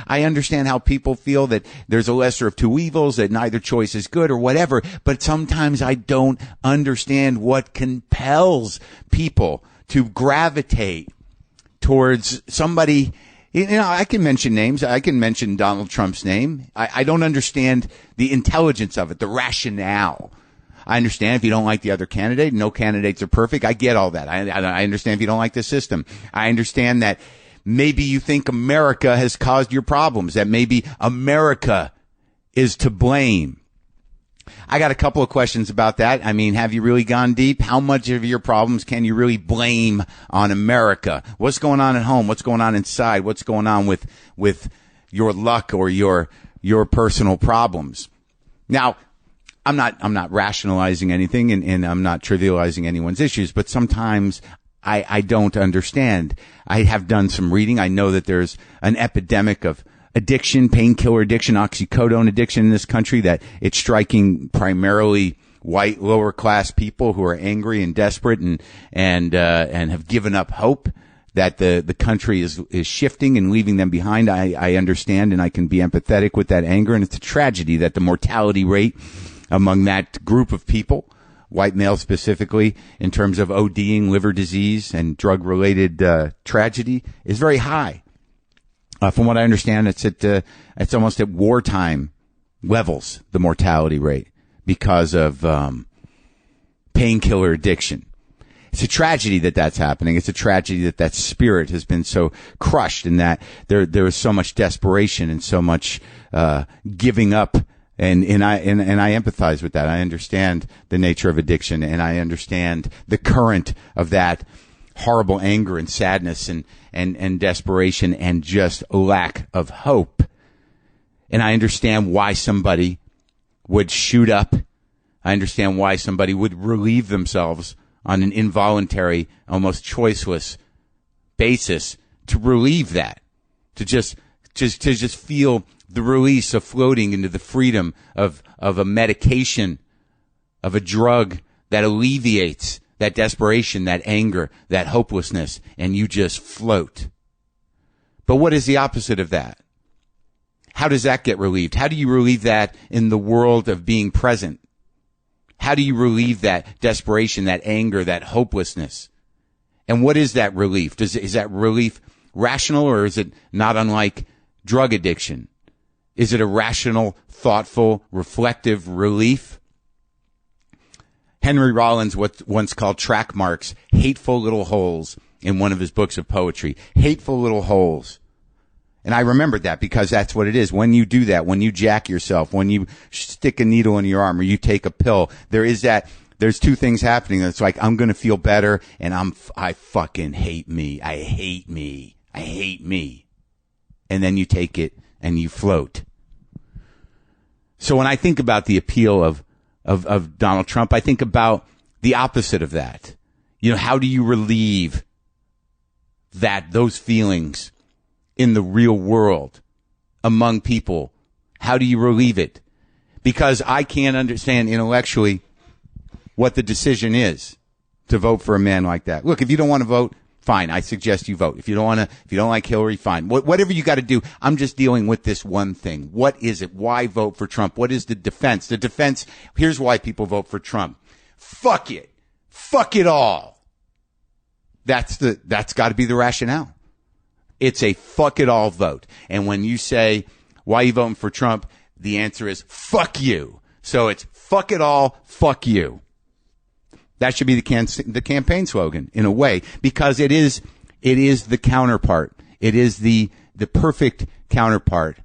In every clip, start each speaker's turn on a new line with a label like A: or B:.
A: I understand how people feel that there's a lesser of two evils, that neither choice is good or whatever. But sometimes I don't understand what compels people to gravitate towards somebody. You know, I can mention names. I can mention Donald Trump's name. I don't understand the intelligence of it, the rationale. I understand if you don't like the other candidate, no candidates are perfect. I get all that. I understand if you don't like the system. I understand that maybe you think America has caused your problems, that maybe America is to blame. I got a couple of questions about that. I mean, have you really gone deep? How much of your problems can you really blame on America? What's going on at home? What's going on inside? What's going on with your luck or your personal problems? Now, I'm not rationalizing anything and I'm not trivializing anyone's issues, but sometimes I don't understand. I have done some reading. I know that there's an epidemic of addiction, painkiller addiction, oxycodone addiction in this country, that it's striking primarily white lower class people who are angry and desperate and have given up hope that the country is shifting and leaving them behind. I understand and I can be empathetic with that anger, and it's a tragedy that the mortality rate among that group of people, white males specifically, in terms of ODing, liver disease, and drug-related tragedy, is very high. From what I understand, it's almost at wartime levels, the mortality rate, because of painkiller addiction. It's a tragedy that that's happening. It's a tragedy that spirit has been so crushed, and that there is so much desperation and so much giving up. And I empathize with that. I understand the nature of addiction, and I understand the current of that horrible anger and sadness and desperation and just a lack of hope. And I understand why somebody would shoot up. I understand why somebody would relieve themselves on an involuntary, almost choiceless basis to relieve that, to just feel the release of floating into the freedom of a medication, of a drug that alleviates that desperation, that anger, that hopelessness, and you just float. But what is the opposite of that? How does that get relieved? How do you relieve that in the world of being present? How do you relieve that desperation, that anger, that hopelessness? And what is that relief? Is that relief rational, or is it not unlike drug addiction? Is it a rational, thoughtful, reflective relief? Henry Rollins once called track marks hateful little holes in one of his books of poetry. Hateful little holes. And I remembered that because that's what it is. When you do that, when you jack yourself, when you stick a needle in your arm or you take a pill, there's two things happening. It's like, I'm going to feel better, and I fucking hate me. I hate me. I hate me. And then you take it and you float. So when I think about the appeal of Donald Trump, I think about the opposite of that. You know, how do you relieve those feelings in the real world among people? How do you relieve it? Because I can't understand intellectually what the decision is to vote for a man like that. Look, if you don't want to vote, fine. I suggest you vote. If you don't like Hillary, fine. Whatever you got to do. I'm just dealing with this one thing. What is it? Why vote for Trump? What is the defense? The defense, here's why people vote for Trump. Fuck it. Fuck it all. That's got to be the rationale. It's a fuck it all vote. And when you say, why are you voting for Trump? The answer is fuck you. So it's fuck it all, fuck you. That should be the campaign slogan in a way, because it is the counterpart. It is the perfect counterpart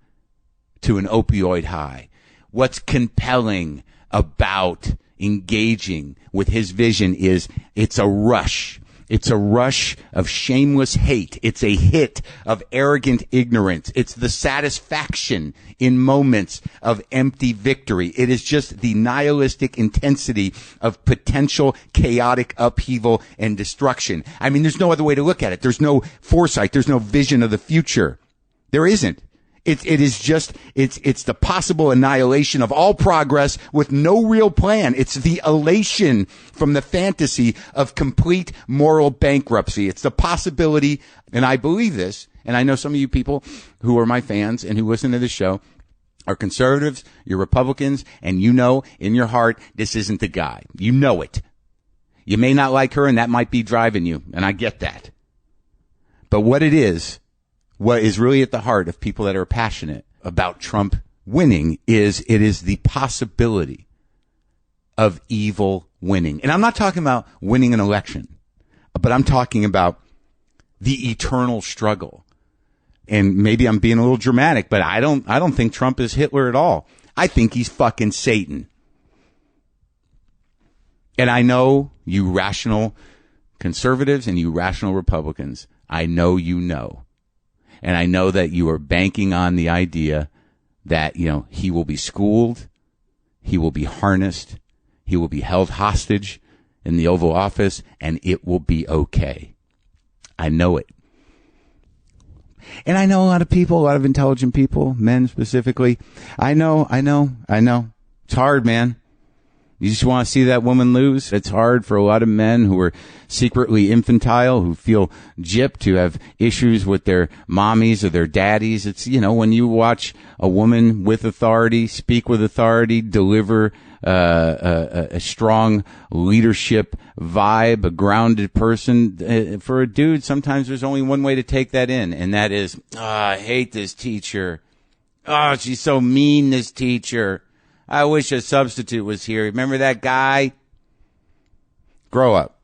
A: to an opioid high. What's compelling about engaging with his vision is it's a rush. It's a rush of shameless hate. It's a hit of arrogant ignorance. It's the satisfaction in moments of empty victory. It is just the nihilistic intensity of potential chaotic upheaval and destruction. I mean, there's no other way to look at it. There's no foresight. There's no vision of the future. There isn't. It is just, it's the possible annihilation of all progress with no real plan. It's the elation from the fantasy of complete moral bankruptcy. It's the possibility, and I believe this, And I know some of you people who are my fans and who listen to this show are conservatives, you're Republicans, and you know in your heart this isn't the guy. You know it. You may not like her, and that might be driving you, and I get that. But what is really at the heart of people that are passionate about Trump winning is it is the possibility of evil winning. And I'm not talking about winning an election, but I'm talking about the eternal struggle. And maybe I'm being a little dramatic, but I don't think Trump is Hitler at all. I think he's fucking Satan. And I know you rational conservatives and you rational Republicans, I know you know. And I know that you are banking on the idea that, he will be schooled, he will be harnessed, he will be held hostage in the Oval Office, and it will be okay. I know it. And I know a lot of people, a lot of intelligent people, men specifically. I know. It's hard, man. You just want to see that woman lose. It's hard for a lot of men who are secretly infantile, who feel gypped, who have issues with their mommies or their daddies. It's, when you watch a woman with authority, speak with authority, deliver a strong leadership vibe, a grounded person. For a dude, sometimes there's only one way to take that in, and that is, I hate this teacher. Oh, she's so mean, this teacher. I wish a substitute was here. Remember that guy? Grow up.